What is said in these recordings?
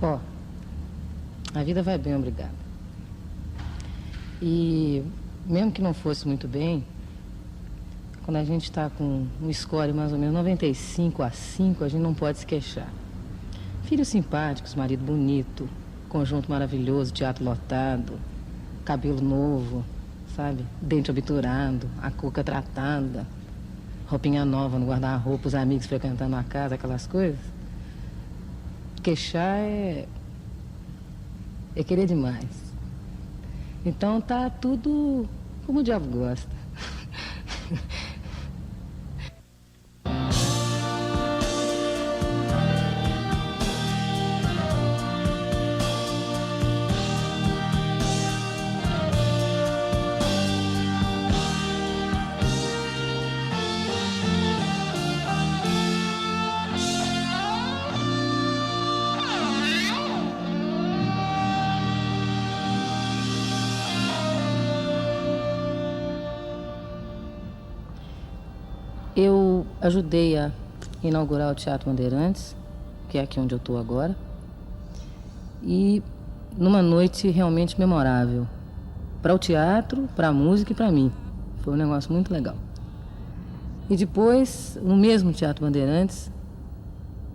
Ó, a vida vai bem, obrigada. E mesmo que não fosse muito bem, quando a gente está com um score mais ou menos 95-5, a gente não pode se queixar. Filhos simpáticos, marido bonito, conjunto maravilhoso, teatro lotado, cabelo novo, sabe? Dente obturado, a cuca tratada, roupinha nova no guarda-roupa, os amigos frequentando a casa, aquelas coisas. Queixar é querer demais. Então tá tudo como o diabo gosta. Eu ajudei a inaugurar o Teatro Bandeirantes, que é aqui onde eu estou agora, e numa noite realmente memorável, para o teatro, para a música e para mim. Foi um negócio muito legal. E depois, no mesmo Teatro Bandeirantes,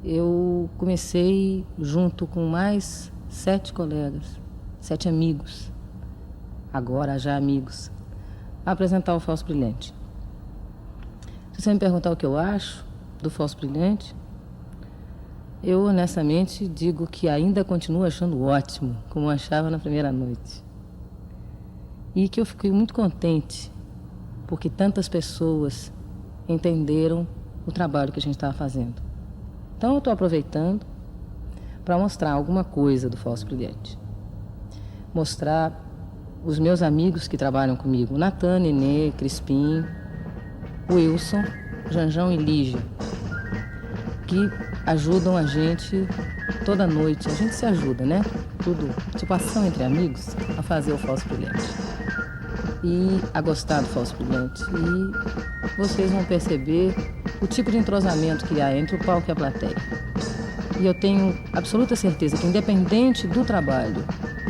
eu comecei, junto com mais 7 colegas, 7 amigos, agora já amigos, a apresentar o Falso Brilhante. Se você me perguntar o que eu acho do Falso Brilhante, eu honestamente digo que ainda continuo achando ótimo, como eu achava na primeira noite. E que eu fiquei muito contente, porque tantas pessoas entenderam o trabalho que a gente estava fazendo. Então eu estou aproveitando para mostrar alguma coisa do Falso Brilhante. Mostrar os meus amigos que trabalham comigo, Natan, Nenê, Crispim, Wilson, Janjão e Lígia, que ajudam a gente toda noite. A gente se ajuda, né? Tudo, tipo ação entre amigos, a fazer o Falso Brilhante. E a gostar do Falso Brilhante. E vocês vão perceber o tipo de entrosamento que há entre o palco e a plateia. E eu tenho absoluta certeza que, independente do trabalho,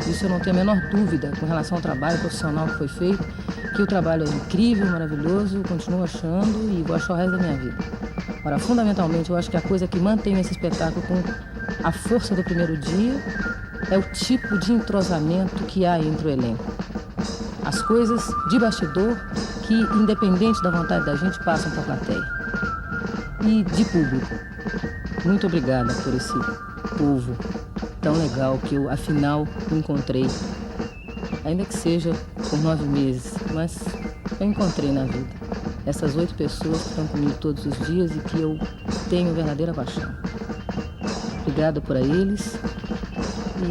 isso eu não tenho a menor dúvida com relação ao trabalho profissional que foi feito, que o trabalho é incrível, maravilhoso, continuo achando e vou achar o resto da minha vida. Agora, fundamentalmente, eu acho que a coisa que mantém esse espetáculo com a força do primeiro dia é o tipo de entrosamento que há entre o elenco. As coisas de bastidor que, independente da vontade da gente, passam para a plateia. E de público. Muito obrigada por esse povo tão legal que eu, afinal, encontrei. Ainda que seja por 9 meses, mas eu encontrei na vida. Essas 8 pessoas que estão comigo todos os dias e que eu tenho verdadeira paixão. Obrigada por eles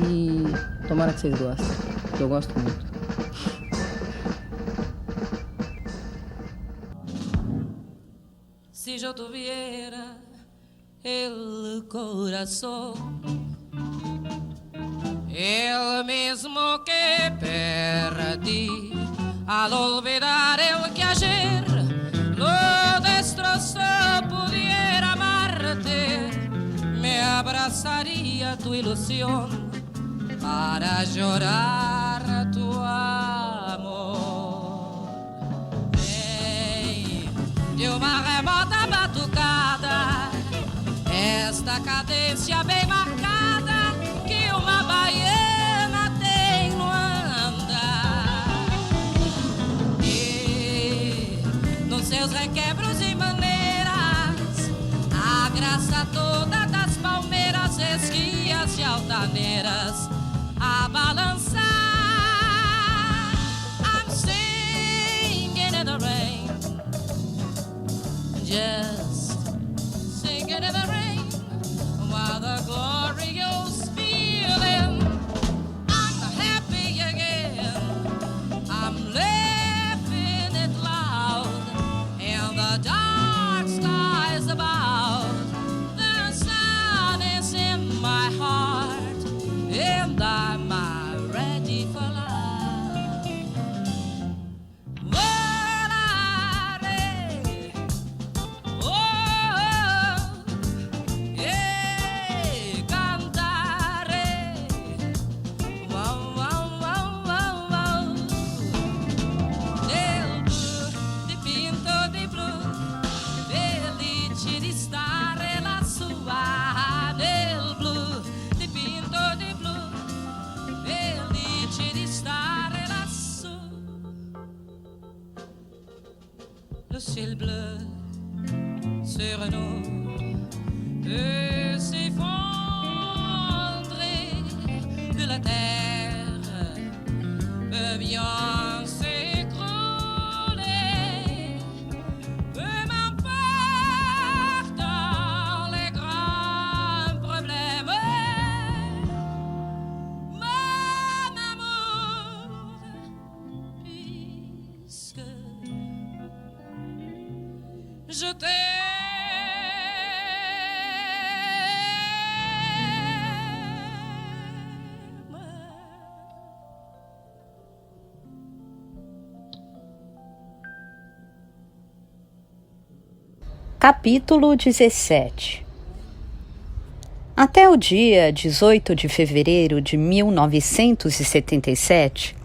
e tomara que vocês gostem, que eu gosto muito. Si yo tuviera el corazón, el mismo que perdí al olvidar el que ayer lo destrozó, pudiera amarte, me abrazaría tu ilusión para llorar tu amor. Hey, de uma remota batucada, esta cadência bem marcada que uma baiana tem no andar. E nos seus requebros e maneiras, a graça toda das palmeiras, esquias e altaneiras a balançar. I'm singing in the rain, just singing in the rain, while the glorious feeling, I'm happy again, I'm laughing it loud, and the dark skies about, the sun is in my heart, and I'm ready de terre peut bien s'écrouler, peu m'importe les grands problèmes. Mon amour, puisque je t'aime. Capítulo 17. Até o dia 18 de fevereiro de 1977,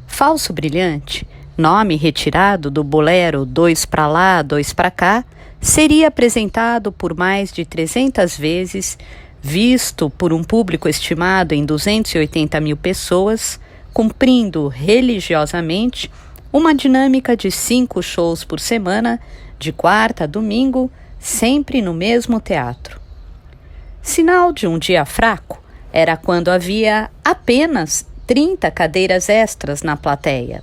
Falso Brilhante, nome retirado do bolero Dois pra lá, dois pra cá, seria apresentado por mais de 300 vezes, visto por um público estimado em 280 mil pessoas, cumprindo religiosamente uma dinâmica de 5 shows por semana, de quarta a domingo, sempre no mesmo teatro. Sinal de um dia fraco era quando havia apenas 30 cadeiras extras na plateia.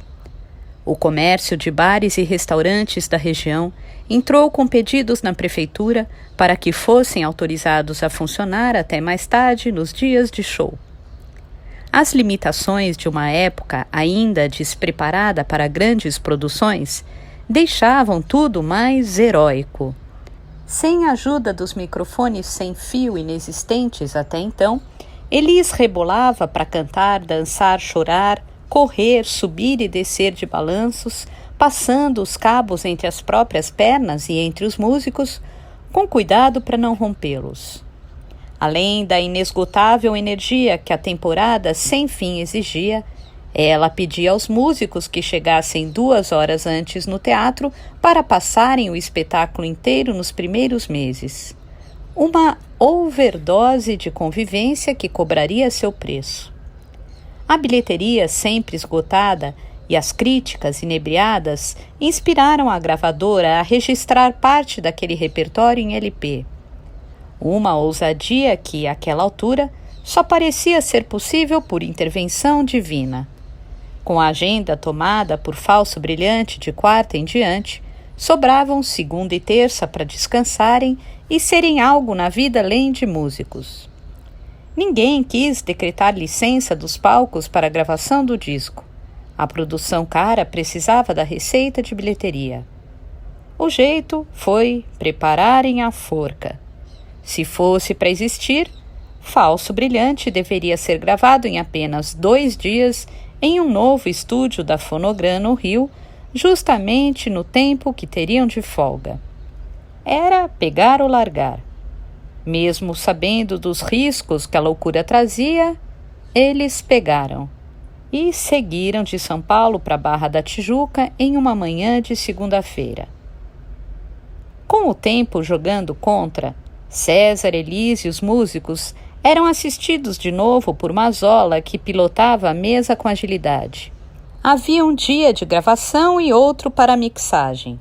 O comércio de bares e restaurantes da região entrou com pedidos na prefeitura para que fossem autorizados a funcionar até mais tarde nos dias de show. As limitações de uma época ainda despreparada para grandes produções deixavam tudo mais heróico. Sem a ajuda dos microfones sem fio inexistentes até então, Elis rebolava para cantar, dançar, chorar, correr, subir e descer de balanços, passando os cabos entre as próprias pernas e entre os músicos, com cuidado para não rompê-los. Além da inesgotável energia que a temporada sem fim exigia, ela pedia aos músicos que chegassem 2 horas antes no teatro para passarem o espetáculo inteiro nos primeiros meses. Uma overdose de convivência que cobraria seu preço. A bilheteria sempre esgotada e as críticas inebriadas inspiraram a gravadora a registrar parte daquele repertório em LP. Uma ousadia que, àquela altura, só parecia ser possível por intervenção divina. Com a agenda tomada por Falso Brilhante de quarta em diante, sobravam segunda e terça para descansarem e serem algo na vida além de músicos. Ninguém quis decretar licença dos palcos para a gravação do disco. A produção cara precisava da receita de bilheteria. O jeito foi prepararem a forca. Se fosse para existir, Falso Brilhante deveria ser gravado em apenas 2 dias em um novo estúdio da Fonogram no Rio, justamente no tempo que teriam de folga. Era pegar ou largar. Mesmo sabendo dos riscos que a loucura trazia, eles pegaram e seguiram de São Paulo para Barra da Tijuca em uma manhã de segunda-feira. Com o tempo jogando contra, César, Elis e os músicos eram assistidos de novo por Mazola, que pilotava a mesa com agilidade. Havia um dia de gravação e outro para a mixagem.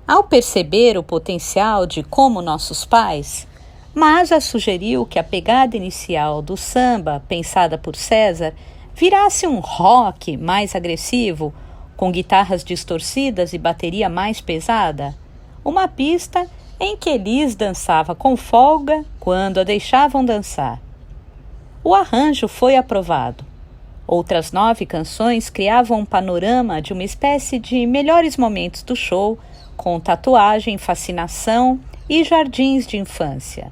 Ao perceber o potencial de Como Nossos Pais, Maza sugeriu que a pegada inicial do samba, pensada por César, virasse um rock mais agressivo, com guitarras distorcidas e bateria mais pesada. Uma pista em que Elis dançava com folga quando a deixavam dançar. O arranjo foi aprovado. Outras 9 canções criavam um panorama de uma espécie de melhores momentos do show, com tatuagem, fascinação e jardins de infância.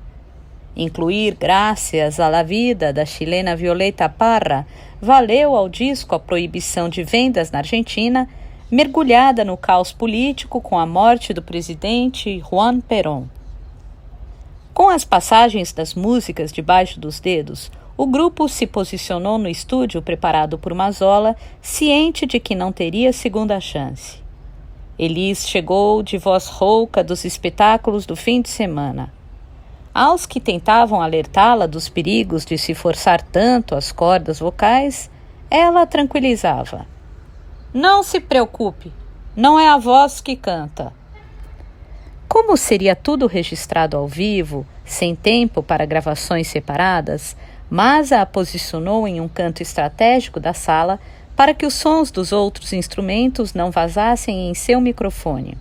Incluir Gracias a la Vida, da chilena Violeta Parra, valeu ao disco a proibição de vendas na Argentina, mergulhada no caos político com a morte do presidente Juan Perón. Com as passagens das músicas debaixo dos dedos, o grupo se posicionou no estúdio preparado por Mazola, ciente de que não teria segunda chance. Elis chegou de voz rouca dos espetáculos do fim de semana. Aos que tentavam alertá-la dos perigos de se forçar tanto as cordas vocais, ela tranquilizava. Não se preocupe, não é a voz que canta. Como seria tudo registrado ao vivo, sem tempo para gravações separadas, Masa a posicionou em um canto estratégico da sala para que os sons dos outros instrumentos não vazassem em seu microfone.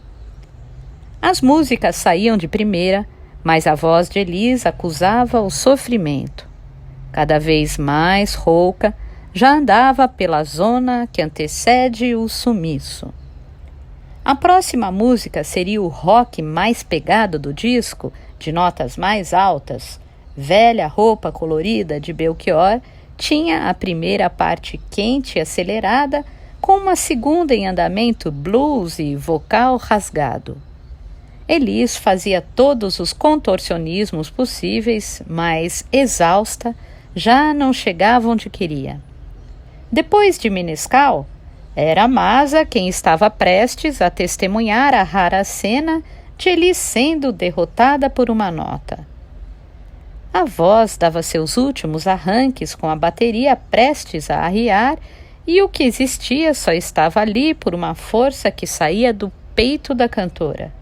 As músicas saíam de primeira, mas a voz de Elis acusava o sofrimento. Cada vez mais rouca, já andava pela zona que antecede o sumiço. A próxima música seria o rock mais pegado do disco, de notas mais altas. Velha roupa colorida de Belchior tinha a primeira parte quente e acelerada, com uma segunda em andamento blues e vocal rasgado. Elis fazia todos os contorcionismos possíveis, mas, exausta, já não chegava onde queria. Depois de Menescal, era Masa quem estava prestes a testemunhar a rara cena de Elis sendo derrotada por uma nota. A voz dava seus últimos arranques com a bateria prestes a arriar e o que existia só estava ali por uma força que saía do peito da cantora.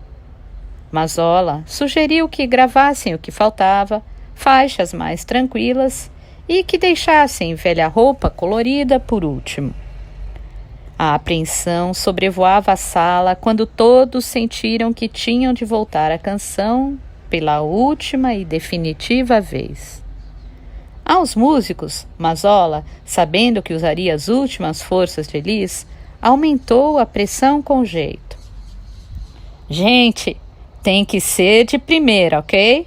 Mazola sugeriu que gravassem o que faltava, faixas mais tranquilas, e que deixassem Velha Roupa Colorida por último. A apreensão sobrevoava a sala quando todos sentiram que tinham de voltar à canção pela última e definitiva vez. Aos músicos, Mazola, sabendo que usaria as últimas forças de Elis, aumentou a pressão com jeito. Gente, tem que ser de primeira, ok?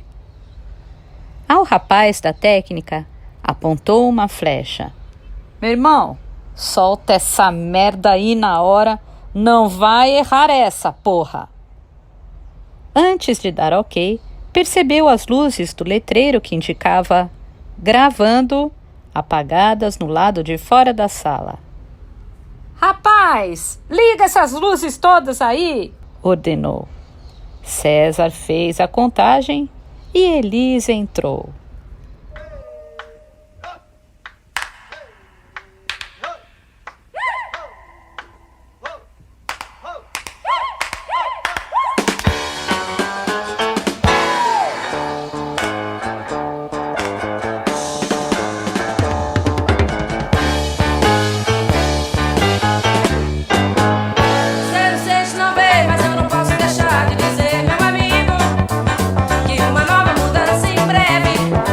Ao rapaz da técnica, apontou uma flecha. Meu irmão, solta essa merda aí na hora, não vai errar essa, porra! Antes de dar ok, percebeu as luzes do letreiro que indicava gravando, apagadas no lado de fora da sala. Rapaz, liga essas luzes todas aí! Ordenou. César fez a contagem e Elis entrou. Uma nova mudança em breve.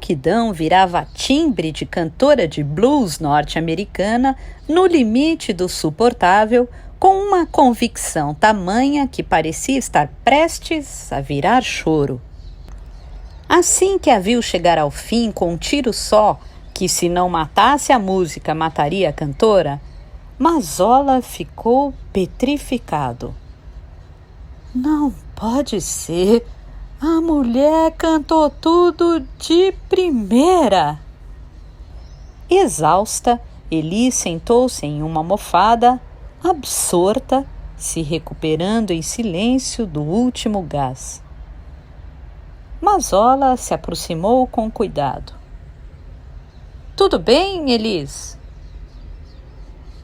multidão virava timbre de cantora de blues norte-americana no limite do suportável, com uma convicção tamanha que parecia estar prestes a virar choro. Assim que a viu chegar ao fim com um tiro só, que se não matasse a música, mataria a cantora, Mazola ficou petrificado. Não pode ser! A mulher cantou tudo de primeira! Exausta, Elis sentou-se em uma almofada, absorta, se recuperando em silêncio do último gás. Mazola se aproximou com cuidado. Tudo bem, Elis?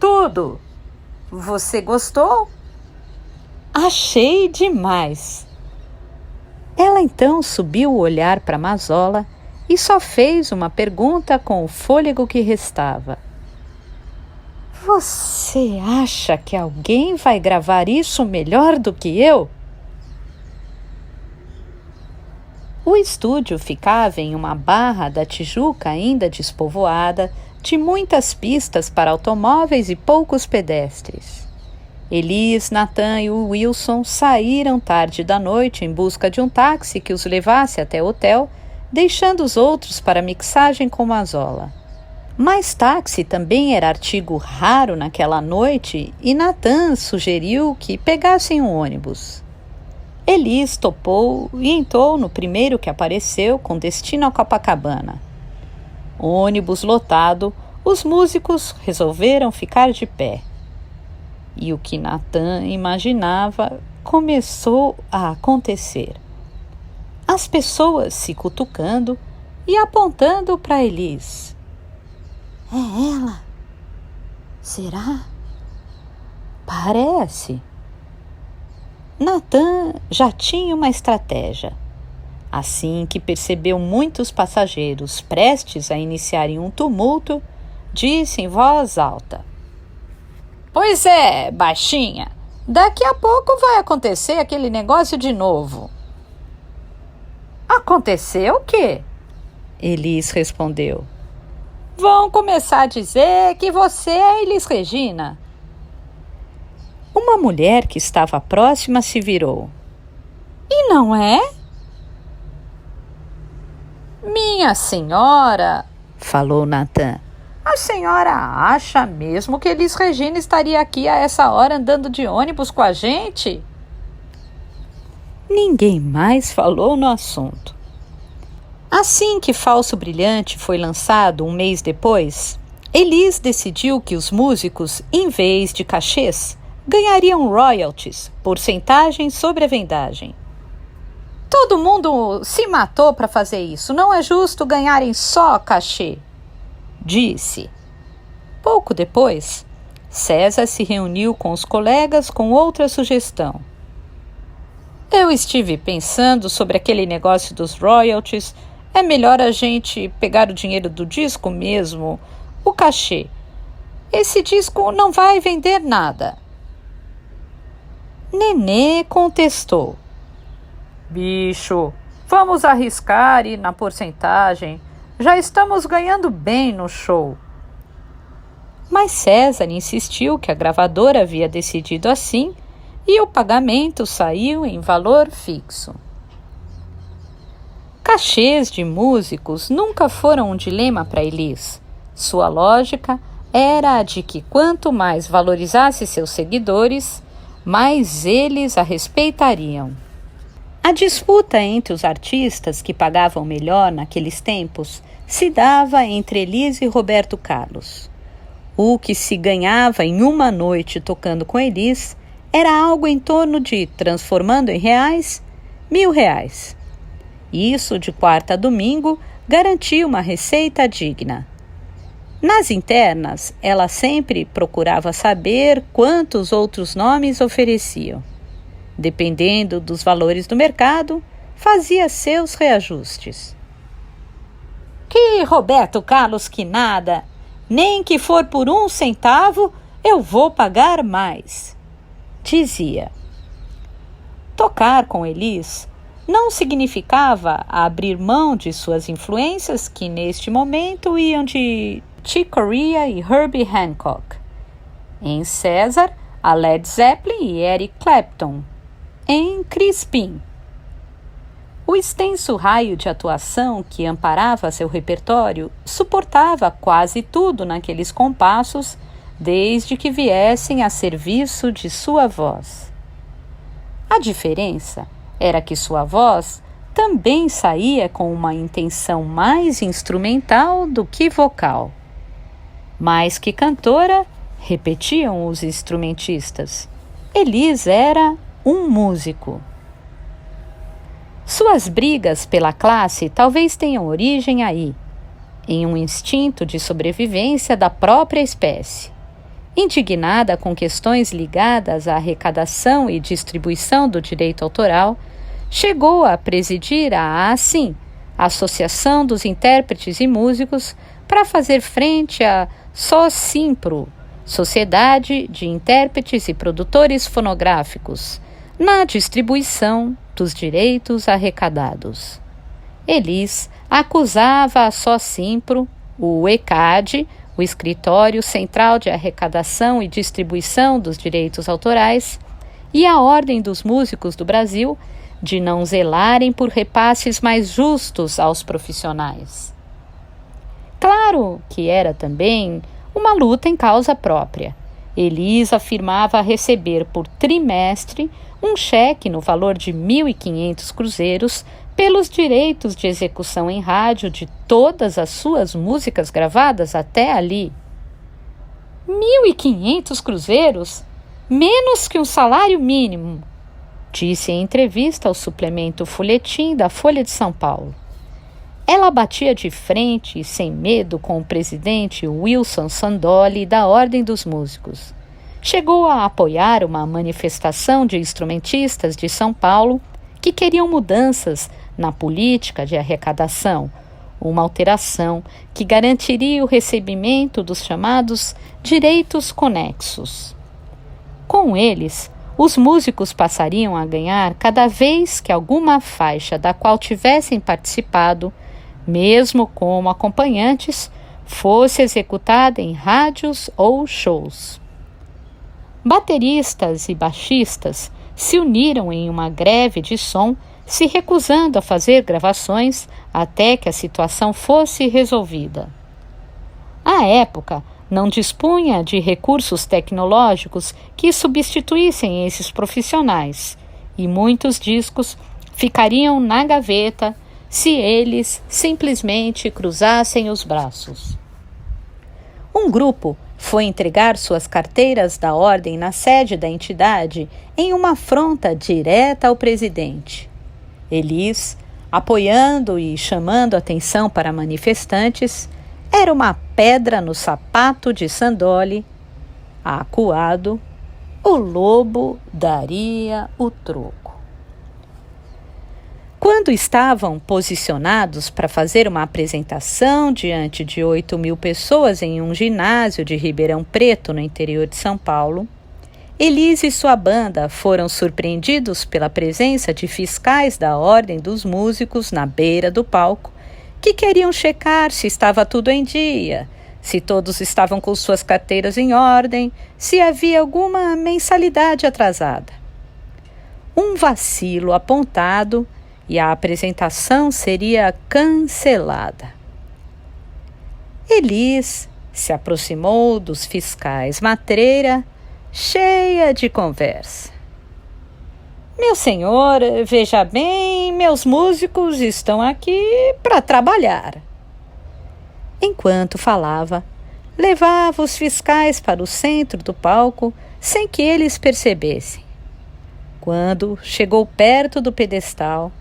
Tudo. Você gostou? Achei demais. Ela então subiu o olhar para Mazola e só fez uma pergunta com o fôlego que restava. Você acha que alguém vai gravar isso melhor do que eu? O estúdio ficava em uma barra da Tijuca ainda despovoada, de muitas pistas para automóveis e poucos pedestres. Elis, Natan e o Wilson saíram tarde da noite em busca de um táxi que os levasse até o hotel, deixando os outros para mixagem com Mazola. Mas táxi também era artigo raro naquela noite e Natan sugeriu que pegassem um ônibus. Elis topou e entrou no primeiro que apareceu com destino a Copacabana. Ônibus lotado, os músicos resolveram ficar de pé. E o que Natan imaginava começou a acontecer. As pessoas se cutucando e apontando para Elis. É ela? Será? Parece. Natan já tinha uma estratégia. Assim que percebeu muitos passageiros prestes a iniciarem um tumulto, disse em voz alta: Pois é, baixinha, daqui a pouco vai acontecer aquele negócio de novo. Aconteceu o quê? Elis respondeu. Vão começar a dizer que você é Elis Regina. Uma mulher que estava próxima se virou. E não é? Minha senhora, falou Natan, a senhora acha mesmo que Elis Regina estaria aqui a essa hora andando de ônibus com a gente? Ninguém mais falou no assunto. Assim que Falso Brilhante foi lançado um mês depois, Elis decidiu que os músicos, em vez de cachês, ganhariam royalties, porcentagem sobre a vendagem. Todo mundo se matou para fazer isso, não é justo ganharem só cachê, disse. Pouco depois, César se reuniu com os colegas com outra sugestão. Eu estive pensando sobre aquele negócio dos royalties. É melhor a gente pegar o dinheiro do disco mesmo, o cachê. Esse disco não vai vender nada. Nenê contestou. Bicho, vamos arriscar ir na porcentagem. Já estamos ganhando bem no show. Mas César insistiu que a gravadora havia decidido assim e o pagamento saiu em valor fixo. Cachês de músicos nunca foram um dilema para Elis. Sua lógica era a de que quanto mais valorizasse seus seguidores, mais eles a respeitariam. A disputa entre os artistas que pagavam melhor naqueles tempos se dava entre Elis e Roberto Carlos. O que se ganhava em uma noite tocando com Elis era algo em torno de, transformando em reais, R$1.000. Isso, de quarta a domingo, garantia uma receita digna. Nas internas, ela sempre procurava saber quantos outros nomes ofereciam. Dependendo dos valores do mercado, fazia seus reajustes. Que Roberto Carlos que nada! Nem que for por 1 centavo, eu vou pagar mais, dizia. Tocar com Elis não significava abrir mão de suas influências, que neste momento iam de Chick Corea e Herbie Hancock. Em César, a Led Zeppelin e Eric Clapton. Em Crispin. O extenso raio de atuação que amparava seu repertório suportava quase tudo naqueles compassos, desde que viessem a serviço de sua voz. A diferença era que sua voz também saía com uma intenção mais instrumental do que vocal. Mais que cantora, repetiam os instrumentistas, Elis era um músico. Suas brigas pela classe talvez tenham origem aí, em um instinto de sobrevivência da própria espécie. Indignada com questões ligadas à arrecadação e distribuição do direito autoral, chegou a presidir a ASIM, Associação dos Intérpretes e Músicos, para fazer frente à SOSIMPRO, Sociedade de Intérpretes e Produtores Fonográficos, na distribuição dos direitos arrecadados. Elis acusava a SOSIMPRO, o ECAD, o Escritório Central de Arrecadação e Distribuição dos Direitos Autorais, e a Ordem dos Músicos do Brasil de não zelarem por repasses mais justos aos profissionais. Claro que era também uma luta em causa própria. Elis afirmava receber por trimestre um cheque no valor de 1.500 cruzeiros pelos direitos de execução em rádio de todas as suas músicas gravadas até ali. 1.500 cruzeiros? Menos que um salário mínimo, disse em entrevista ao suplemento Folhetim da Folha de São Paulo. Ela batia de frente e sem medo com o presidente Wilson Sandoli da Ordem dos Músicos. Chegou a apoiar uma manifestação de instrumentistas de São Paulo que queriam mudanças na política de arrecadação, uma alteração que garantiria o recebimento dos chamados direitos conexos. Com eles, os músicos passariam a ganhar cada vez que alguma faixa da qual tivessem participado, mesmo como acompanhantes, fosse executada em rádios ou shows. Bateristas e baixistas se uniram em uma greve de som, se recusando a fazer gravações até que a situação fosse resolvida. À época, não dispunha de recursos tecnológicos que substituíssem esses profissionais, e muitos discos ficariam na gaveta se eles simplesmente cruzassem os braços. Um grupo foi entregar suas carteiras da ordem na sede da entidade em uma afronta direta ao presidente. Elis, apoiando e chamando atenção para manifestantes, era uma pedra no sapato de Sandoli. Acuado, o lobo daria o troco. Quando estavam posicionados para fazer uma apresentação diante de 8.000 pessoas em um ginásio de Ribeirão Preto, no interior de São Paulo, Elis e sua banda foram surpreendidos pela presença de fiscais da Ordem dos Músicos na beira do palco, que queriam checar se estava tudo em dia, se todos estavam com suas carteiras em ordem, se havia alguma mensalidade atrasada. Um vacilo apontado e a apresentação seria cancelada. Elis se aproximou dos fiscais matreira, cheia de conversa. Meu senhor, veja bem, meus músicos estão aqui para trabalhar. Enquanto falava, levava os fiscais para o centro do palco sem que eles percebessem. Quando chegou perto do pedestal,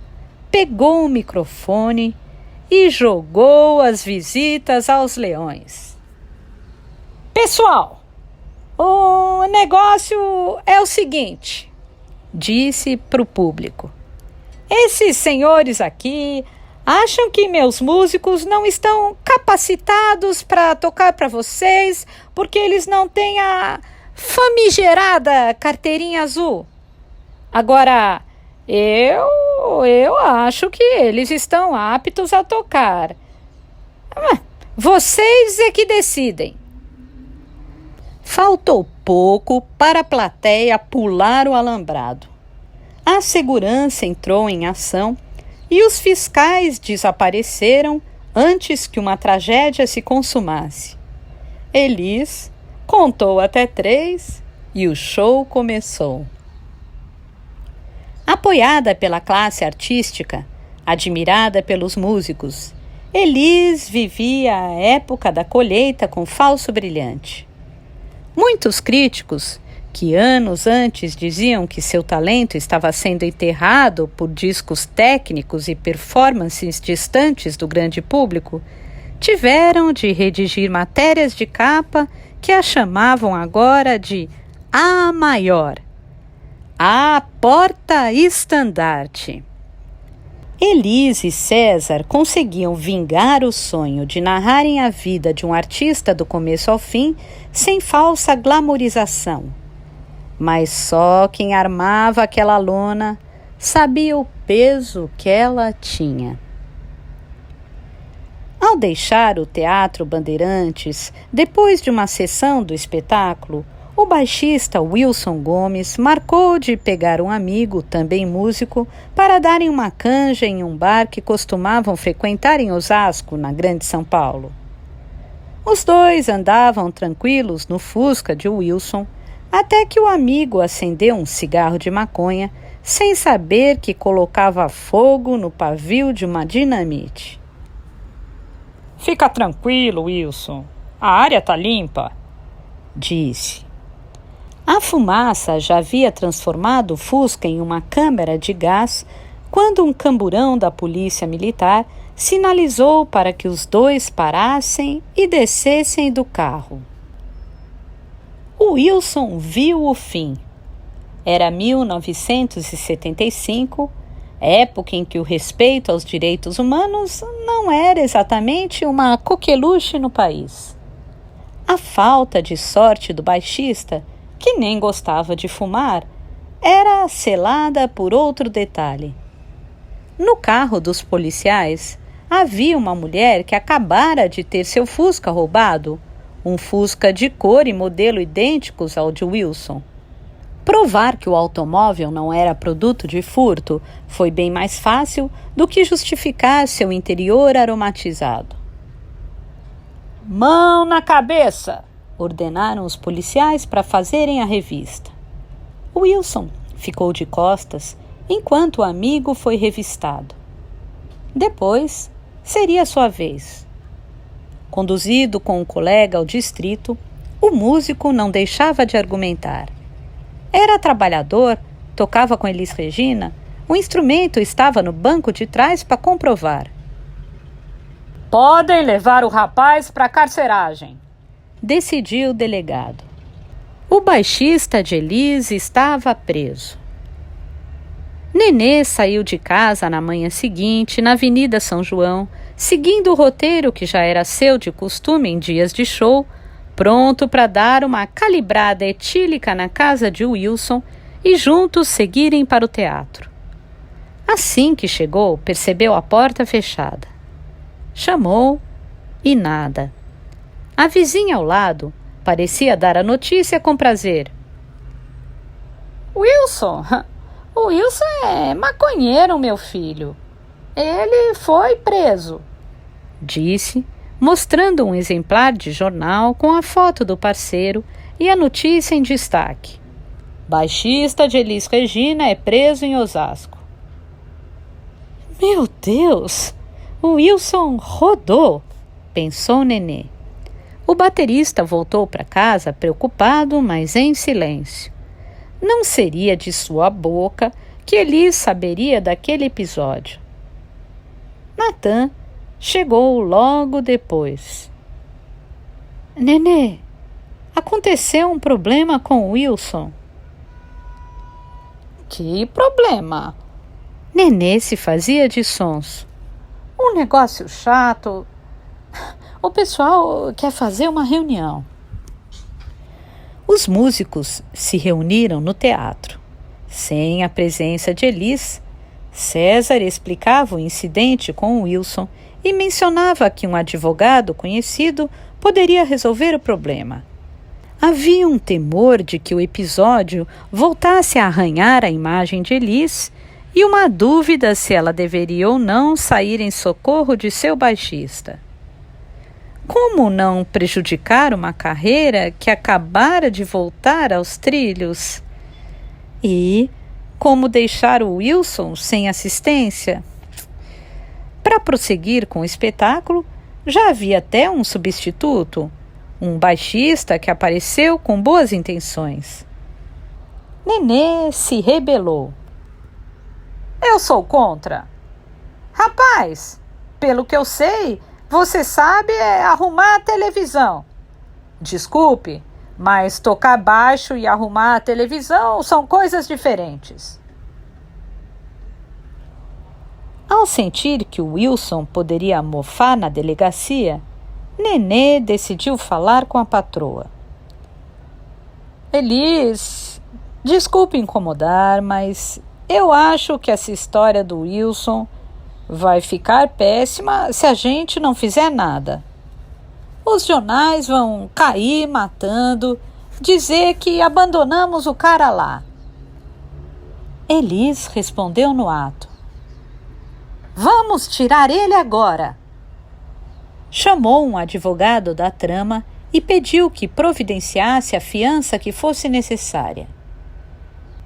pegou o microfone e jogou as visitas aos leões. Pessoal, o negócio é o seguinte, disse para o público. Esses senhores aqui acham que meus músicos não estão capacitados para tocar para vocês porque eles não têm a famigerada carteirinha azul. Agora, eu Eu acho que eles estão aptos a tocar. Vocês é que decidem. Faltou pouco para a plateia pular o alambrado. A segurança entrou em ação e os fiscais desapareceram antes que uma tragédia se consumasse. Elis contou até 3 e o show começou. Apoiada pela classe artística, admirada pelos músicos, Elis vivia a época da colheita com Falso Brilhante. Muitos críticos, que anos antes diziam que seu talento estava sendo enterrado por discos técnicos e performances distantes do grande público, tiveram de redigir matérias de capa que a chamavam agora de A Maior, a porta-estandarte. Elis e César conseguiam vingar o sonho de narrarem a vida de um artista do começo ao fim sem falsa glamourização. Mas só quem armava aquela lona sabia o peso que ela tinha. Ao deixar o Teatro Bandeirantes, depois de uma sessão do espetáculo, o baixista Wilson Gomes marcou de pegar um amigo, também músico, para darem uma canja em um bar que costumavam frequentar em Osasco, na Grande São Paulo. Os dois andavam tranquilos no Fusca de Wilson, até que o amigo acendeu um cigarro de maconha, sem saber que colocava fogo no pavio de uma dinamite. Fica tranquilo, Wilson. A área tá limpa, disse. A fumaça já havia transformado o Fusca em uma câmara de gás quando um camburão da polícia militar sinalizou para que os dois parassem e descessem do carro. O Wilson viu o fim. Era 1975, época em que o respeito aos direitos humanos não era exatamente uma coqueluche no país. A falta de sorte do baixista, que nem gostava de fumar, era selada por outro detalhe. No carro dos policiais havia uma mulher que acabara de ter seu Fusca roubado, um Fusca de cor e modelo idênticos ao de Wilson. Provar que o automóvel não era produto de furto foi bem mais fácil do que justificar seu interior aromatizado. Mão na cabeça! Ordenaram os policiais para fazerem a revista. Wilson ficou de costas enquanto o amigo foi revistado. Depois seria sua vez. Conduzido com um colega ao distrito, o músico não deixava de argumentar. Era trabalhador, tocava com Elis Regina, o instrumento estava no banco de trás para comprovar. Podem levar o rapaz para a carceragem, decidiu o delegado. O baixista de Elis estava preso. Nenê saiu de casa na manhã seguinte, na Avenida São João, seguindo o roteiro que já era seu de costume em dias de show, pronto para dar uma calibrada etílica na casa de Wilson e juntos seguirem para o teatro. Assim que chegou, percebeu a porta fechada. Chamou e nada. A vizinha ao lado parecia dar a notícia com prazer. Wilson é maconheiro, meu filho. Ele foi preso, disse, mostrando um exemplar de jornal com a foto do parceiro e a notícia em destaque. Baixista de Elis Regina é preso em Osasco. Meu Deus! O Wilson rodou, pensou Nenê. O baterista voltou para casa preocupado, mas em silêncio. Não seria de sua boca que Elis saberia daquele episódio. Natan chegou logo depois. Nenê, aconteceu um problema com Wilson. Que problema? Nenê se fazia de sonso. Um negócio chato. O pessoal quer fazer uma reunião. Os músicos se reuniram no teatro. Sem a presença de Elis, César explicava o incidente com Wilson e mencionava que um advogado conhecido poderia resolver o problema. Havia um temor de que o episódio voltasse a arranhar a imagem de Elis e uma dúvida se ela deveria ou não sair em socorro de seu baixista. Como não prejudicar uma carreira que acabara de voltar aos trilhos? E como deixar o Wilson sem assistência? Para prosseguir com o espetáculo, já havia até um substituto, um baixista que apareceu com boas intenções. Nenê se rebelou. Eu sou contra. Rapaz, pelo que eu sei, você sabe arrumar a televisão. Desculpe, mas tocar baixo e arrumar a televisão são coisas diferentes. Ao sentir que o Wilson poderia mofar na delegacia, Nenê decidiu falar com a patroa. Elis, desculpe incomodar, mas eu acho que essa história do Wilson vai ficar péssima se a gente não fizer nada. Os jornais vão cair matando, dizer que abandonamos o cara lá. Elis respondeu no ato. Vamos tirar ele agora. Chamou um advogado da trama e pediu que providenciasse a fiança que fosse necessária.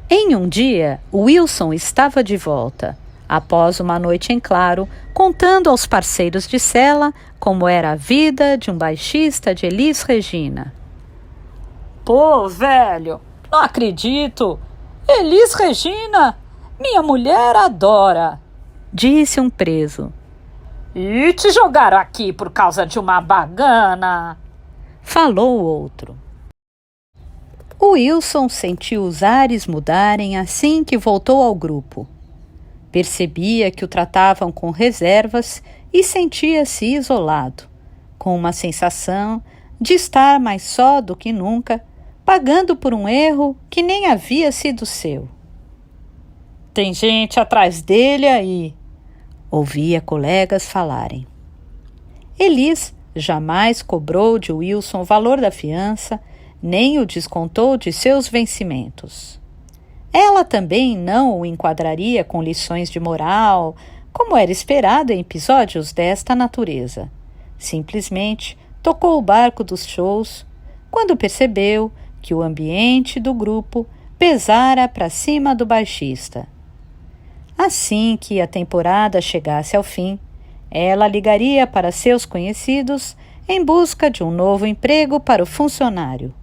Em um dia, Wilson estava de volta, após uma noite em claro, contando aos parceiros de cela como era a vida de um baixista de Elis Regina. Pô, velho, não acredito! Elis Regina, minha mulher adora! Disse um preso. E te jogaram aqui por causa de uma bagana? Falou o outro. O Wilson sentiu os ares mudarem assim que voltou ao grupo. Percebia que o tratavam com reservas e sentia-se isolado, com uma sensação de estar mais só do que nunca, pagando por um erro que nem havia sido seu. Tem gente atrás dele aí, ouvia colegas falarem. Elis jamais cobrou de Wilson o valor da fiança, nem o descontou de seus vencimentos. Ela também não o enquadraria com lições de moral, como era esperado em episódios desta natureza. Simplesmente tocou o barco dos shows quando percebeu que o ambiente do grupo pesara para cima do baixista. Assim que a temporada chegasse ao fim, ela ligaria para seus conhecidos em busca de um novo emprego para o funcionário.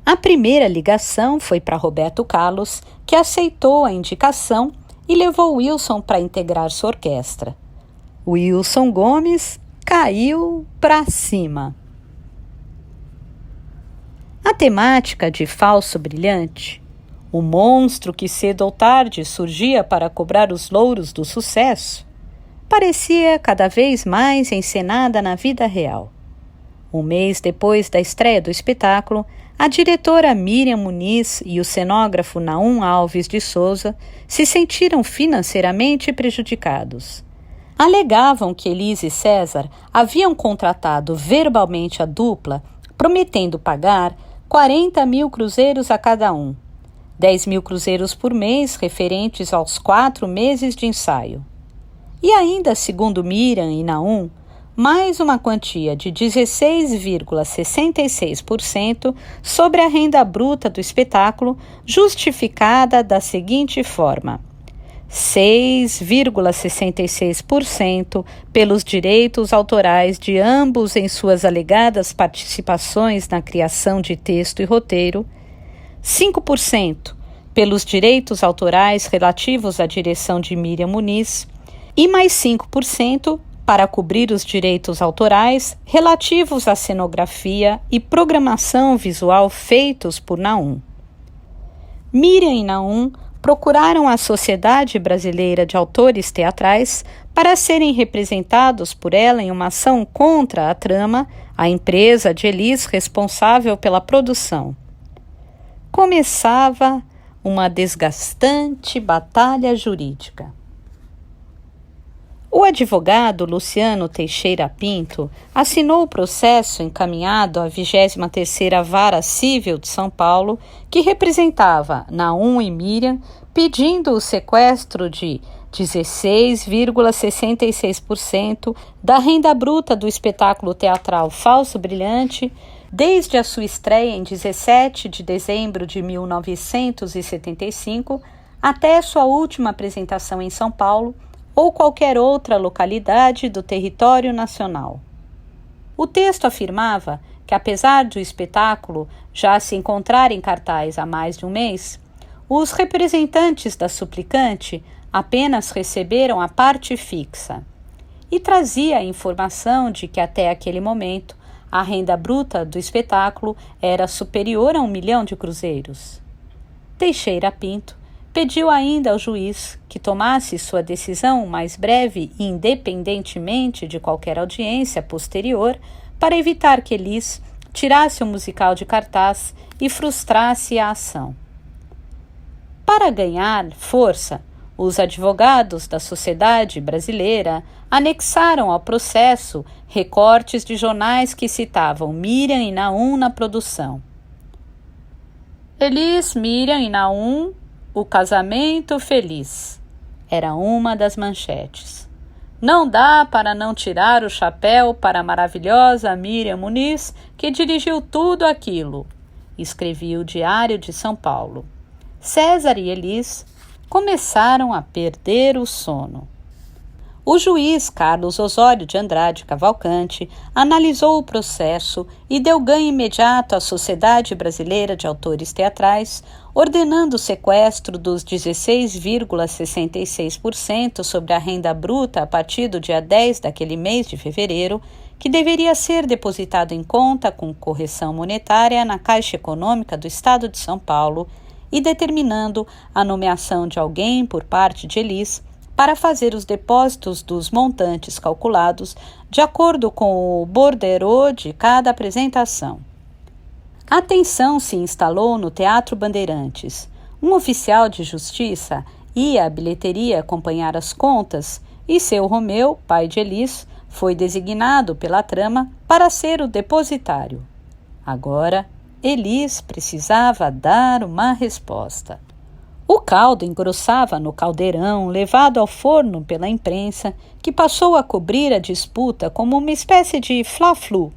A primeira ligação foi para Roberto Carlos, que aceitou a indicação e levou Wilson para integrar sua orquestra. Wilson Gomes caiu para cima. A temática de Falso Brilhante, o monstro que cedo ou tarde surgia para cobrar os louros do sucesso, parecia cada vez mais encenada na vida real. Um mês depois da estreia do espetáculo, a diretora Miriam Muniz e o cenógrafo Naum Alves de Souza se sentiram financeiramente prejudicados. Alegavam que Elis e César haviam contratado verbalmente a dupla, prometendo pagar 40 mil cruzeiros a cada um, 10 mil cruzeiros por mês referentes aos 4 meses de ensaio. E ainda, segundo Miriam e Naum, mais uma quantia de 16,66% sobre a renda bruta do espetáculo, justificada da seguinte forma: 6,66% pelos direitos autorais de ambos em suas alegadas participações na criação de texto e roteiro, 5% pelos direitos autorais relativos à direção de Miriam Muniz e mais 5% para cobrir os direitos autorais relativos à cenografia e programação visual feitos por Naum. Miriam e Naum procuraram a Sociedade Brasileira de Autores Teatrais para serem representados por ela em uma ação contra a trama, a empresa de Elis responsável pela produção. Começava uma desgastante batalha jurídica. O advogado Luciano Teixeira Pinto assinou o processo encaminhado à 23ª Vara Civil de São Paulo, que representava Naum e Miriam, pedindo o sequestro de 16,66% da renda bruta do espetáculo teatral Falso Brilhante, desde a sua estreia em 17 de dezembro de 1975 até sua última apresentação em São Paulo, ou qualquer outra localidade do território nacional. O texto afirmava que, apesar do espetáculo já se encontrar em cartaz há mais de um mês, os representantes da suplicante apenas receberam a parte fixa, e trazia a informação de que até aquele momento a renda bruta do espetáculo era superior a 1 milhão de cruzeiros. Teixeira Pinto pediu ainda ao juiz que tomasse sua decisão mais breve e independentemente de qualquer audiência posterior para evitar que Elis tirasse o musical de cartaz e frustrasse a ação. Para ganhar força, os advogados da sociedade brasileira anexaram ao processo recortes de jornais que citavam Miriam e Naum na produção. Elis, Miriam e Naum, o casamento feliz, era uma das manchetes. Não dá para não tirar o chapéu para a maravilhosa Miriam Muniz, que dirigiu tudo aquilo, escrevia o Diário de São Paulo. César e Elis começaram a perder o sono. O juiz Carlos Osório de Andrade Cavalcante analisou o processo e deu ganho imediato à Sociedade Brasileira de Autores Teatrais, ordenando o sequestro dos 16,66% sobre a renda bruta a partir do dia 10 daquele mês de fevereiro, que deveria ser depositado em conta com correção monetária na Caixa Econômica do Estado de São Paulo, e determinando a nomeação de alguém por parte de Elis para fazer os depósitos dos montantes calculados de acordo com o borderô de cada apresentação. A tensão se instalou no Teatro Bandeirantes. Um oficial de justiça ia à bilheteria acompanhar as contas e seu Romeu, pai de Elis, foi designado pela trama para ser o depositário. Agora, Elis precisava dar uma resposta. O caldo engrossava no caldeirão levado ao forno pela imprensa, que passou a cobrir a disputa como uma espécie de fla-flu.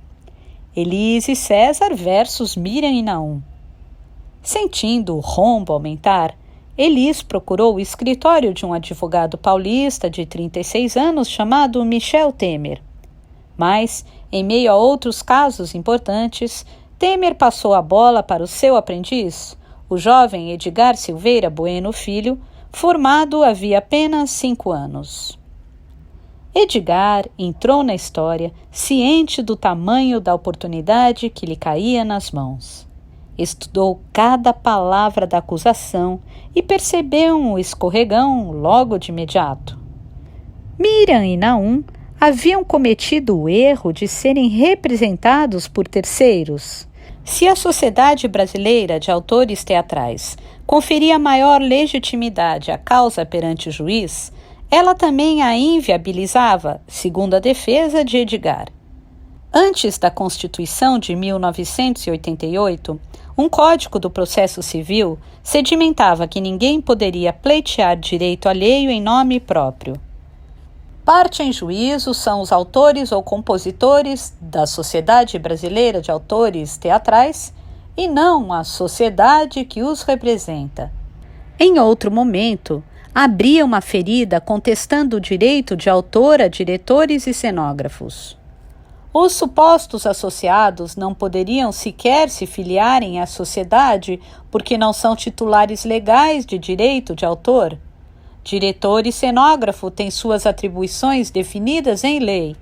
Elis e César versus Miriam e Naum. Sentindo o rombo aumentar, Elis procurou o escritório de um advogado paulista de 36 anos chamado Michel Temer. Mas, em meio a outros casos importantes, Temer passou a bola para o seu aprendiz, o jovem Edgar Silveira Bueno Filho, formado havia apenas 5 anos. Edgar entrou na história ciente do tamanho da oportunidade que lhe caía nas mãos. Estudou cada palavra da acusação e percebeu um escorregão logo de imediato. Miriam e Naum haviam cometido o erro de serem representados por terceiros. Se a Sociedade Brasileira de Autores Teatrais conferia maior legitimidade à causa perante o juiz, ela também a inviabilizava, segundo a defesa de Edgar. Antes da Constituição de 1988, um Código do Processo Civil sedimentava que ninguém poderia pleitear direito alheio em nome próprio. Parte em juízo são os autores ou compositores da Sociedade Brasileira de Autores Teatrais e não a sociedade que os representa. Em outro momento, abria uma ferida contestando o direito de autor a diretores e cenógrafos. Os supostos associados não poderiam sequer se filiarem à sociedade porque não são titulares legais de direito de autor. Diretor e cenógrafo têm suas atribuições definidas em lei.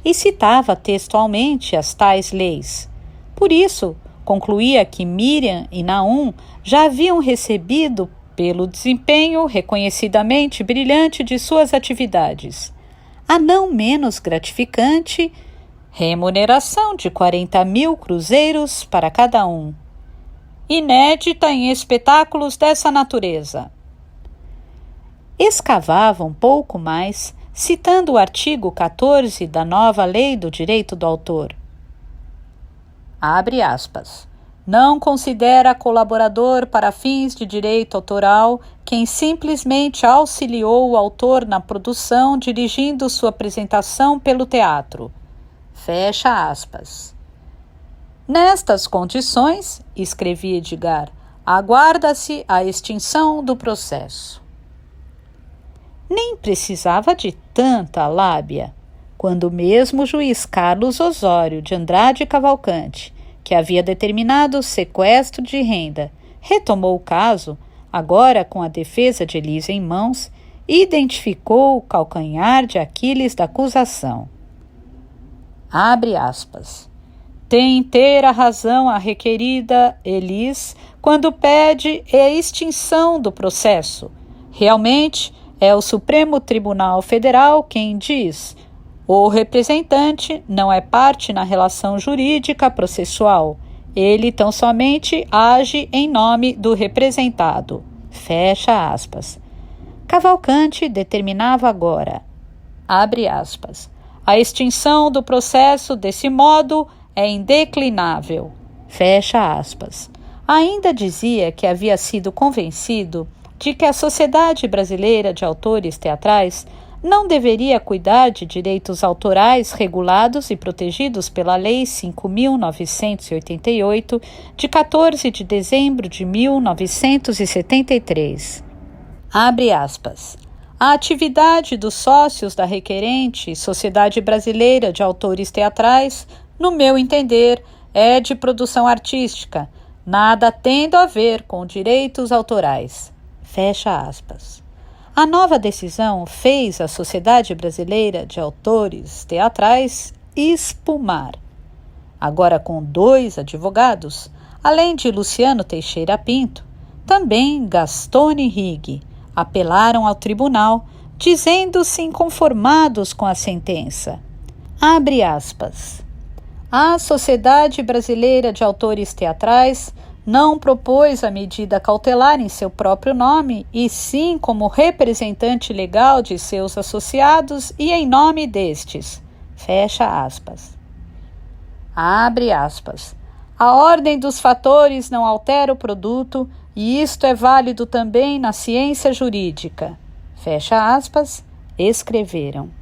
E citava textualmente as tais leis. Por isso, concluía que Miriam e Naum já haviam recebido, pelo desempenho reconhecidamente brilhante de suas atividades, a não menos gratificante remuneração de 40.000 cruzeiros para cada um, inédita em espetáculos dessa natureza. Escavava um pouco mais, citando o artigo 14 da nova Lei do Direito do Autor. Abre aspas. Não considera colaborador para fins de direito autoral quem simplesmente auxiliou o autor na produção dirigindo sua apresentação pelo teatro. Fecha aspas. Nestas condições, escrevia Edgar, aguarda-se a extinção do processo. Nem precisava de tanta lábia, quando o mesmo juiz Carlos Osório de Andrade Cavalcante, que havia determinado o sequestro de renda, retomou o caso, agora com a defesa de Elisa em mãos, e identificou o calcanhar de Aquiles da acusação. Abre aspas. Tem inteira razão a requerida Elis quando pede a extinção do processo. Realmente, é o Supremo Tribunal Federal quem diz: o representante não é parte na relação jurídica processual. Ele tão somente age em nome do representado. Fecha aspas. Cavalcante determinava agora, abre aspas, a extinção do processo desse modo é indeclinável. Fecha aspas. Ainda dizia que havia sido convencido de que a Sociedade Brasileira de Autores Teatrais não deveria cuidar de direitos autorais regulados e protegidos pela Lei 5.988, de 14 de dezembro de 1973. Abre aspas. A atividade dos sócios da requerente Sociedade Brasileira de Autores Teatrais, no meu entender, é de produção artística, nada tendo a ver com direitos autorais. Fecha aspas. A nova decisão fez a Sociedade Brasileira de Autores Teatrais espumar. Agora com 2 advogados, além de Luciano Teixeira Pinto, também Gastone Rigg, apelaram ao tribunal, dizendo-se inconformados com a sentença. Abre aspas. A Sociedade Brasileira de Autores Teatrais não propôs a medida cautelar em seu próprio nome, e sim como representante legal de seus associados e em nome destes. Fecha aspas. Abre aspas. A ordem dos fatores não altera o produto, e isto é válido também na ciência jurídica. Fecha aspas, escreveram.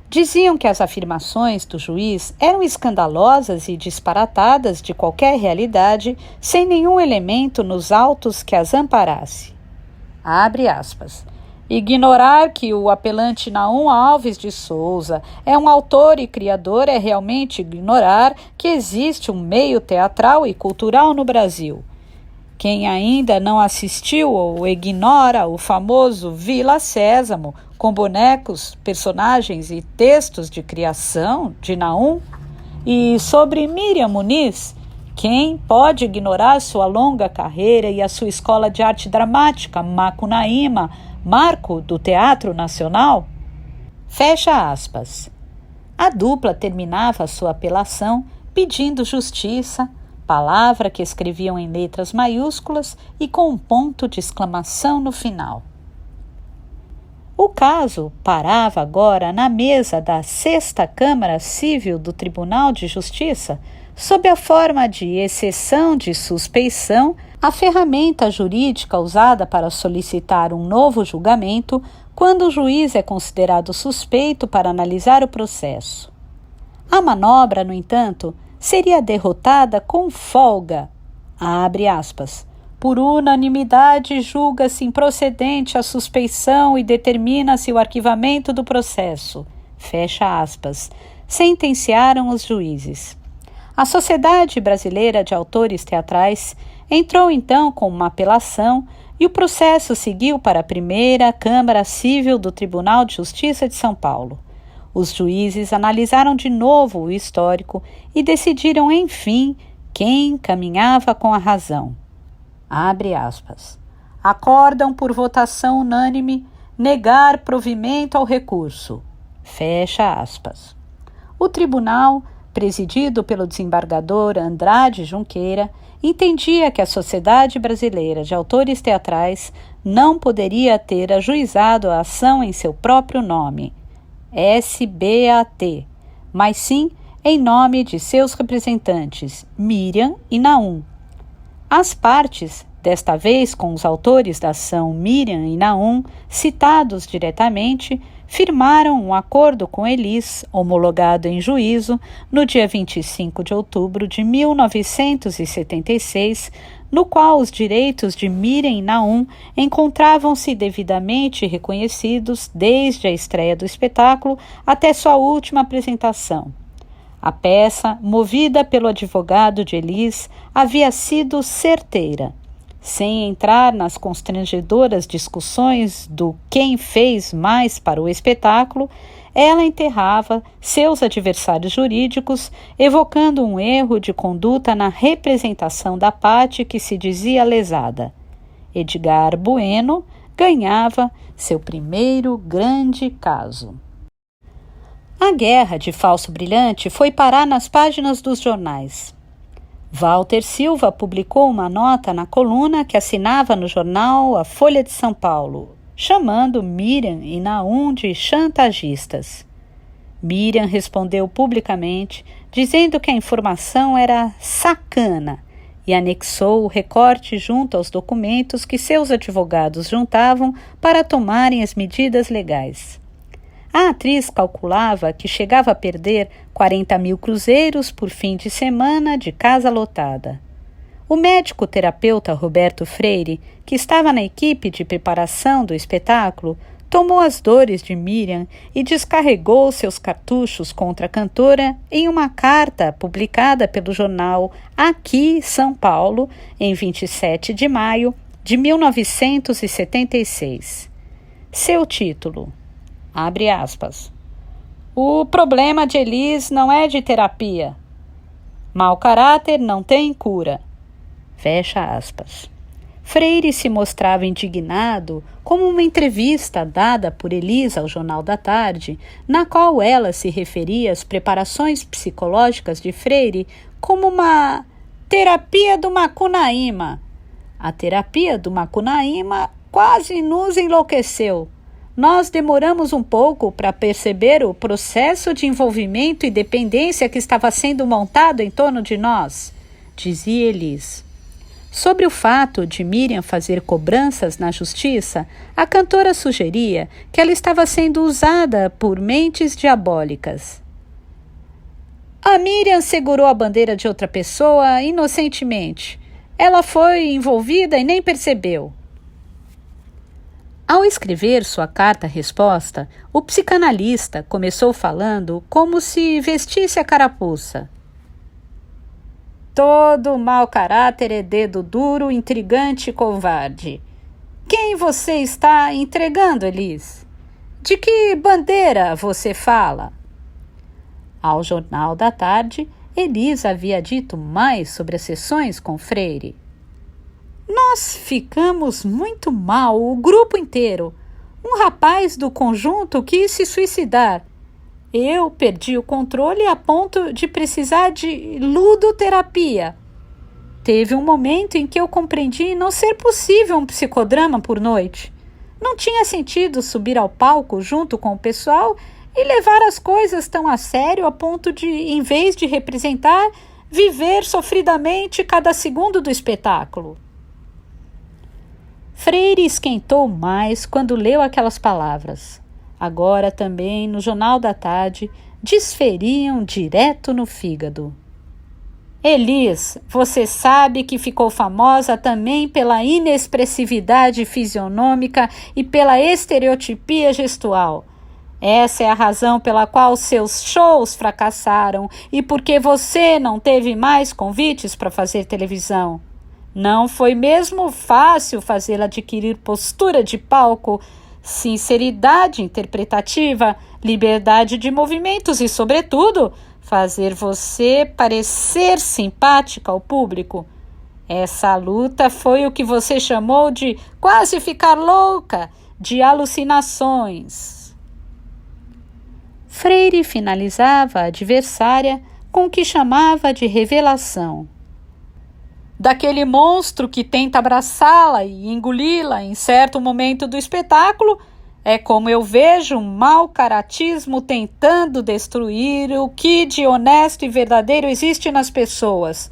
Diziam que as afirmações do juiz eram escandalosas e disparatadas de qualquer realidade, sem nenhum elemento nos autos que as amparasse. Abre aspas. Ignorar que o apelante Naum Alves de Souza é um autor e criador é realmente ignorar que existe um meio teatral e cultural no Brasil. Quem ainda não assistiu ou ignora o famoso Vila Sésamo, com bonecos, personagens e textos de criação de Naum, e sobre Miriam Muniz, quem pode ignorar sua longa carreira e a sua escola de arte dramática, Macunaíma, marco do Teatro Nacional? Fecha aspas. A dupla terminava sua apelação pedindo justiça, palavra que escreviam em letras maiúsculas e com um ponto de exclamação no final. O caso parava agora na mesa da 6ª Câmara Civil do Tribunal de Justiça, sob a forma de exceção de suspeição, a ferramenta jurídica usada para solicitar um novo julgamento quando o juiz é considerado suspeito para analisar o processo. A manobra, no entanto, seria derrotada com folga. Abre aspas. Por unanimidade, julga-se improcedente a suspeição e determina-se o arquivamento do processo. Fecha aspas. Sentenciaram os juízes. A Sociedade Brasileira de Autores Teatrais entrou então com uma apelação e o processo seguiu para a 1ª Câmara Civil do Tribunal de Justiça de São Paulo. Os juízes analisaram de novo o histórico e decidiram, enfim, quem caminhava com a razão. Abre aspas. Acordam por votação unânime negar provimento ao recurso. Fecha aspas. O tribunal, presidido pelo desembargador Andrade Junqueira, entendia que a Sociedade Brasileira de Autores Teatrais não poderia ter ajuizado a ação em seu próprio nome. SBAT, mas sim em nome de seus representantes, Miriam e Naum. As partes, desta vez com os autores da ação Miriam e Naum, citados diretamente, firmaram um acordo com Elis, homologado em juízo, no dia 25 de outubro de 1976, no qual os direitos de Miriam e Naum encontravam-se devidamente reconhecidos desde a estreia do espetáculo até sua última apresentação. A peça, movida pelo advogado de Elis, havia sido certeira. Sem entrar nas constrangedoras discussões do quem fez mais para o espetáculo, ela enterrava seus adversários jurídicos, evocando um erro de conduta na representação da parte que se dizia lesada. Edgar Bueno ganhava seu primeiro grande caso. A guerra de Falso Brilhante foi parar nas páginas dos jornais. Walter Silva publicou uma nota na coluna que assinava no jornal A Folha de São Paulo, chamando Miriam e Naum de chantagistas. Miriam respondeu publicamente, dizendo que a informação era sacana, e anexou o recorte junto aos documentos que seus advogados juntavam para tomarem as medidas legais. A atriz calculava que chegava a perder 40 mil cruzeiros por fim de semana de casa lotada. O médico-terapeuta Roberto Freire, que estava na equipe de preparação do espetáculo, tomou as dores de Miriam e descarregou seus cartuchos contra a cantora em uma carta publicada pelo jornal Aqui, São Paulo, em 27 de maio de 1976. Seu título: abre aspas. O problema de Elis não é de terapia. Mau caráter não tem cura. Fecha aspas. Freire se mostrava indignado como uma entrevista dada por Elis ao Jornal da Tarde, na qual ela se referia às preparações psicológicas de Freire como uma terapia do Macunaíma. A terapia do Macunaíma quase nos enlouqueceu. Nós demoramos um pouco para perceber o processo de envolvimento e dependência que estava sendo montado em torno de nós, dizia Elis. Sobre o fato de Miriam fazer cobranças na justiça, a cantora sugeria que ela estava sendo usada por mentes diabólicas. A Miriam segurou a bandeira de outra pessoa inocentemente. Ela foi envolvida e nem percebeu. Ao escrever sua carta-resposta, o psicanalista começou falando como se vestisse a carapuça. Todo mau caráter é dedo duro, intrigante e covarde. Quem você está entregando, Elis? De que bandeira você fala? Ao Jornal da Tarde, Elis havia dito mais sobre as sessões com Freire. Nós ficamos muito mal, o grupo inteiro. Um rapaz do conjunto quis se suicidar. Eu perdi o controle a ponto de precisar de ludoterapia. Teve um momento em que eu compreendi não ser possível um psicodrama por noite. Não tinha sentido subir ao palco junto com o pessoal e levar as coisas tão a sério a ponto de, em vez de representar, viver sofridamente cada segundo do espetáculo. Freire esquentou mais quando leu aquelas palavras. Agora também, no Jornal da Tarde, desferiam direto no fígado. Elis, você sabe que ficou famosa também pela inexpressividade fisionômica e pela estereotipia gestual. Essa é a razão pela qual seus shows fracassaram e porque você não teve mais convites para fazer televisão. Não foi mesmo fácil fazê-la adquirir postura de palco, sinceridade interpretativa, liberdade de movimentos e, sobretudo, fazer você parecer simpática ao público. Essa luta foi o que você chamou de quase ficar louca, de alucinações. Freire finalizava a adversária com o que chamava de revelação. Daquele monstro que tenta abraçá-la e engoli-la em certo momento do espetáculo, É como eu vejo um mau caratismo tentando destruir o que de honesto e verdadeiro existe nas pessoas.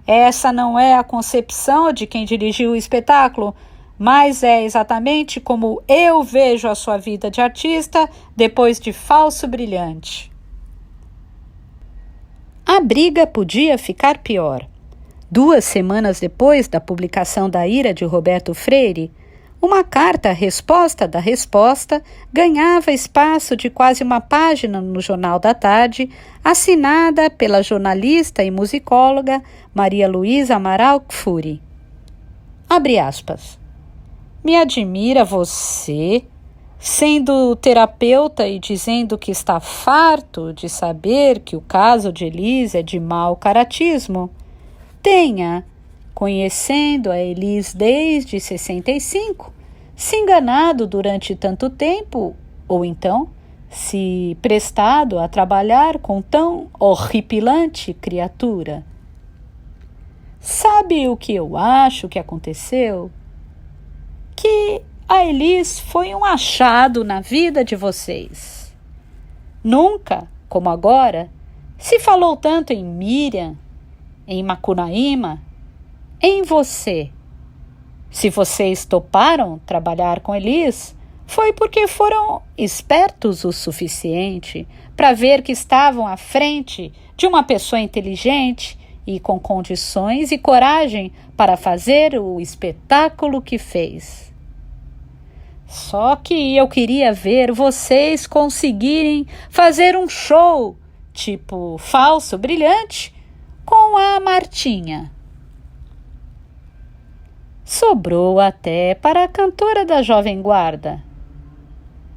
Essa não é a concepção de quem dirigiu o espetáculo, mas é exatamente como eu vejo a sua vida de artista depois de Falso Brilhante. A briga podia ficar pior. 2 semanas depois da publicação da Ira de Roberto Freire, uma carta-resposta da resposta ganhava espaço de quase uma página no Jornal da Tarde, assinada pela jornalista e musicóloga Maria Luísa Amaral Kfouri. Abre aspas. Me admira você, sendo terapeuta e dizendo que está farto de saber que o caso de Elis é de mau caratismo. Tenha, conhecendo a Elis desde 65, se enganado durante tanto tempo, ou então se prestado a trabalhar com tão horripilante criatura. Sabe o que eu acho que aconteceu? Que a Elis foi um achado na vida de vocês. Nunca, como agora, se falou tanto em Miriam, em Macunaíma, em você. Se vocês toparam trabalhar com Elis, foi porque foram espertos o suficiente para ver que estavam à frente de uma pessoa inteligente e com condições e coragem para fazer o espetáculo que fez. Só que eu queria ver vocês conseguirem fazer um show, tipo Falso Brilhante, com a Martinha. Sobrou até para a cantora da Jovem Guarda.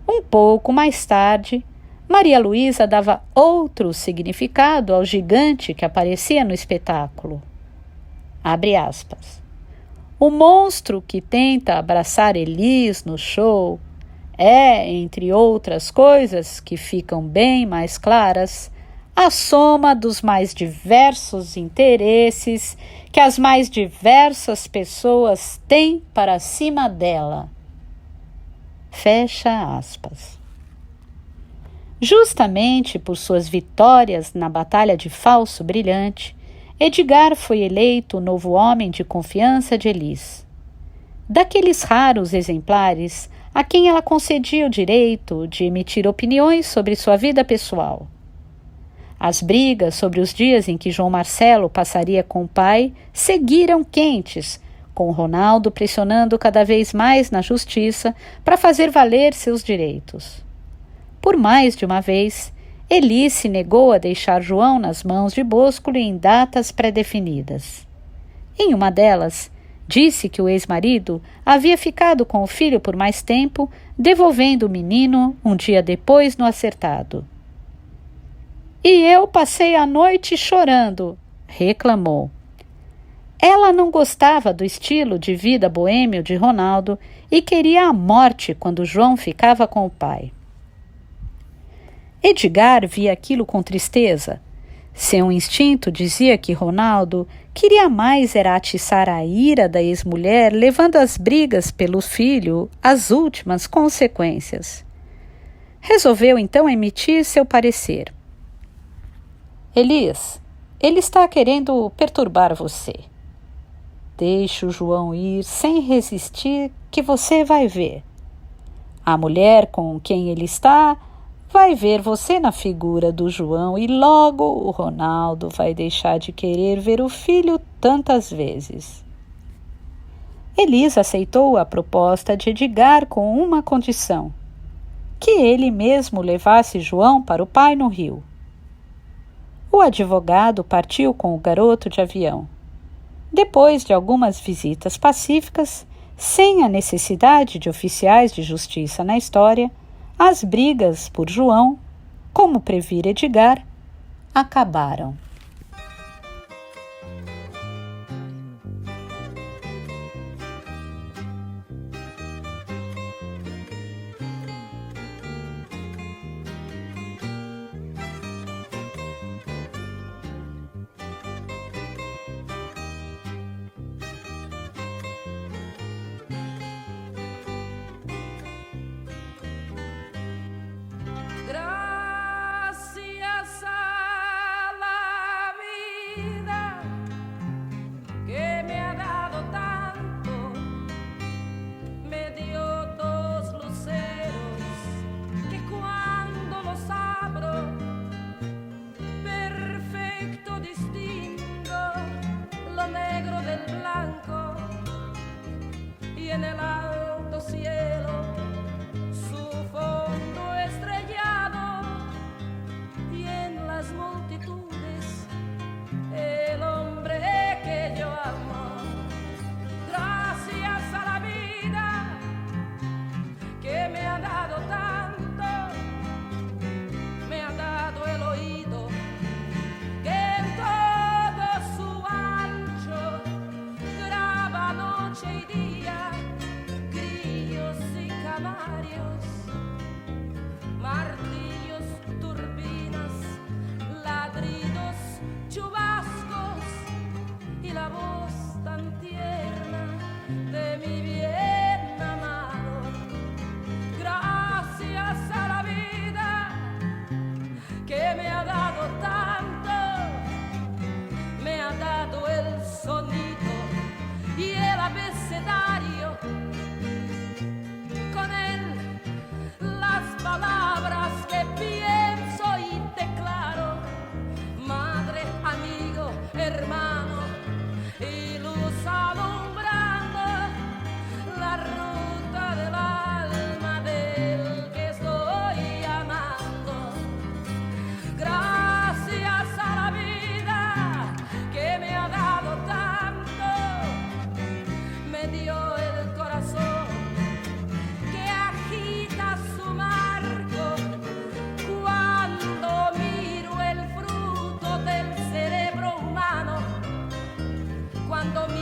Um pouco mais tarde, Maria Luísa dava outro significado ao gigante que aparecia no espetáculo. Abre aspas. O monstro que tenta abraçar Elis no show é, entre outras coisas que ficam bem mais claras, a soma dos mais diversos interesses que as mais diversas pessoas têm para cima dela. Fecha aspas. Justamente por suas vitórias na Batalha de Falso Brilhante, Edgar foi eleito o novo homem de confiança de Elis. Daqueles raros exemplares a quem ela concedia o direito de emitir opiniões sobre sua vida pessoal. As brigas sobre os dias em que João Marcelo passaria com o pai seguiram quentes, com Ronaldo pressionando cada vez mais na justiça para fazer valer seus direitos. Por mais de uma vez, Elis se negou a deixar João nas mãos de Bosco em datas pré-definidas. Em uma delas, disse que o ex-marido havia ficado com o filho por mais tempo, devolvendo o menino um dia depois no acertado. E eu passei a noite chorando, reclamou. Ela não gostava do estilo de vida boêmio de Ronaldo e queria a morte quando João ficava com o pai. Edgar via aquilo com tristeza. Seu instinto dizia que Ronaldo queria mais era atiçar a ira da ex-mulher, levando as brigas pelo filho às últimas consequências. Resolveu então emitir seu parecer. Elis, ele está querendo perturbar você. Deixe o João ir sem resistir que você vai ver. A mulher com quem ele está vai ver você na figura do João e logo o Ronaldo vai deixar de querer ver o filho tantas vezes. Elis aceitou a proposta de Edgar com uma condição: que ele mesmo levasse João para o pai no Rio. O advogado partiu com o garoto de avião. Depois de algumas visitas pacíficas, sem a necessidade de oficiais de justiça na história, as brigas por João, como previra Edgar, acabaram. en el alto cielo, su fondo estrellado, y en las multitudes el hombre que yo amo. Gracias a la vida que me ha dado tanto, me ha dado el oído que en todo su ancho graba noche y día grillos y canarios, martillos, turbinas, ladridos, chubascos y la voz tan tierna de mi bien amado. Gracias a la vida que me ha dado tanto, me ha dado el sonido y el abecedario, con él las palabras que pienso y declaro. Madre, amigo, hermano y luz alumbrando la ruta del alma del que estoy amando. Gracias a la vida que me ha dado tanto, me dio el corazón que agita su marco cuando miro el fruto del cerebro humano, cuando miro